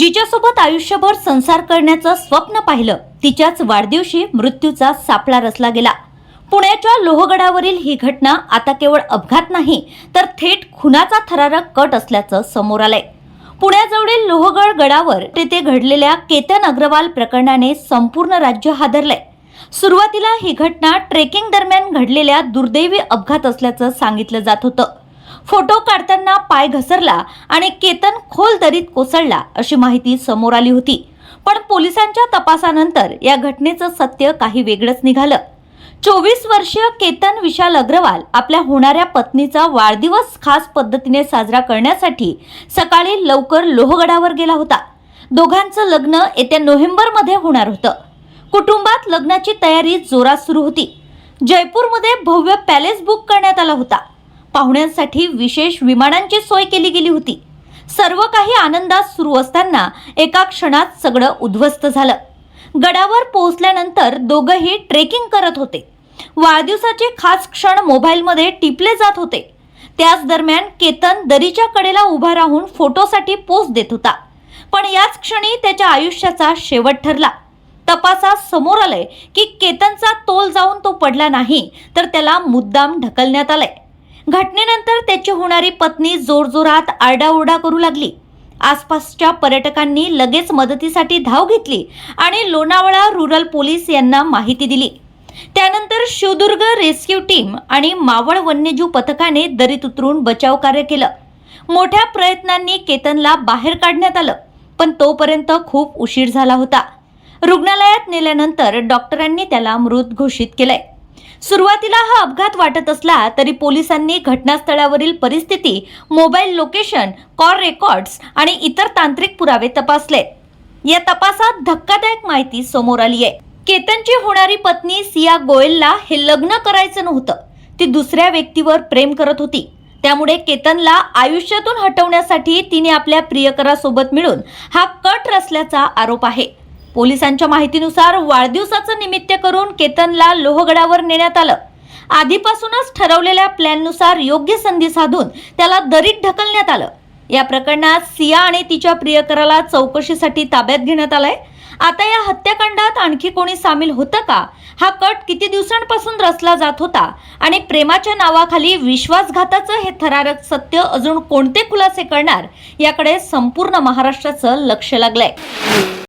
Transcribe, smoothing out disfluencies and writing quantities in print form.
जिच्यासोबत आयुष्यभर संसार करण्याचं स्वप्न पाहिलं तिच्याच वाढदिवशी मृत्यूचा सापळा रचला गेला। पुण्याच्या लोहगडावरील ही घटना आता केवळ अपघात नाही तर थेट खुनाचा थरारक कट असल्याचं समोर आलंय। पुण्याजवळील लोहगड गडावर तेथे घडलेल्या केतन अग्रवाल प्रकरणाने संपूर्ण राज्य हादरलंय। सुरुवातीला ही घटना ट्रेकिंग दरम्यान घडलेल्या दुर्दैवी अपघात असल्याचं सांगितलं जात होतं। फोटो काढताना पाय घसरला आणि केतन खोल दरीत कोसळला अशी माहिती समोर आली होती। पण पोलिसांच्या तपासानंतर या घटनेचं सत्य काही वेगळंच निघालं। 24 वर्षीय केतन विशाल अग्रवाल आपल्या होणाऱ्या पत्नीचा वाढदिवस खास पद्धतीने साजरा करण्यासाठी सकाळी लवकर लोहगडावर गेला होता। दोघांचं लग्न येत्या नोव्हेंबरमध्ये होणार होतं। कुटुंबात लग्नाची तयारी जोरात सुरू होती। जयपूरमध्ये भव्य पॅलेस बुक करण्यात आला होता। पाहुण्यांसाठी विशेष विमानांची सोय केली गेली होती। सर्व काही आनंदात सुरू असताना एका क्षणात सगळं उद्ध्वस्त झालं। गडावर पोहोचल्यानंतर दोघंही ट्रेकिंग करत होते। वाढदिवसाचे खास क्षण मोबाईलमध्ये टिपले जात होते। त्याच दरम्यान केतन दरीच्या कडेला उभा राहून फोटोसाठी पोज देत होता। पण याच क्षणी त्याच्या आयुष्याचा शेवट ठरला। तपासात समोर आलंय की केतनचा तोल जाऊन तो पडला नाही तर त्याला मुद्दाम ढकलण्यात आलंय। घटनेनंतर त्याची होणारी पत्नी जोरजोरात आरडाओरडा करू लागली। आसपासच्या पर्यटकांनी लगेच मदतीसाठी धाव घेतली आणि लोणावळा रूरल पोलीस यांना माहिती दिली। त्यानंतर शिवदुर्ग रेस्क्यू टीम आणि मावळ वन्यजीव पथकाने दरीत उतरून बचाव कार्य केलं। मोठ्या प्रयत्नांनी केतनला बाहेर काढण्यात आलं, पण तोपर्यंत खूप उशीर झाला होता। रुग्णालयात नेल्यानंतर डॉक्टरांनी त्याला मृत घोषित केलंय। सुरुवातीला हा अपघात वाटत असला तरी पोलिसांनी घटनास्थळावरील परिस्थिती, मोबाईल लोकेशन, कॉल रेकॉर्ड्स आणि इतर तांत्रिक पुरावे तपासले। या तपासात धक्कादायक माहिती समोर आली आहे। केतनची होणारी पत्नी सिया गोयलला हे लग्न करायचं नव्हतं। ती दुसऱ्या व्यक्तीवर प्रेम करत होती। त्यामुळे केतनला आयुष्यातून हटवण्यासाठी तिने आपल्या प्रियकरासोबत मिळून हा कट रचल्याचा आरोप आहे। पोलिसांच्या माहितीनुसार वाढदिवसाचं निमित्त करून केतनला लोहगडावर नेण्यात आलं। आधीपासूनच ठरवलेल्या प्लॅननुसार योग्य संधी साधून त्याला दरीत ढकलण्यात आलं। या प्रकरणात सिया आणि तिच्या प्रियकराला चौकशीसाठी ताब्यात घेण्यात आलंय। आता या हत्याकांडात आणखी कोणी सामील होतं का? हा कट किती दिवसांपासून रचला जात होता आणि प्रेमाच्या नावाखाली विश्वासघाताचं हे थरारक सत्य अजून कोणते खुलासे करणार याकडे संपूर्ण महाराष्ट्राचं लक्ष लागलंय।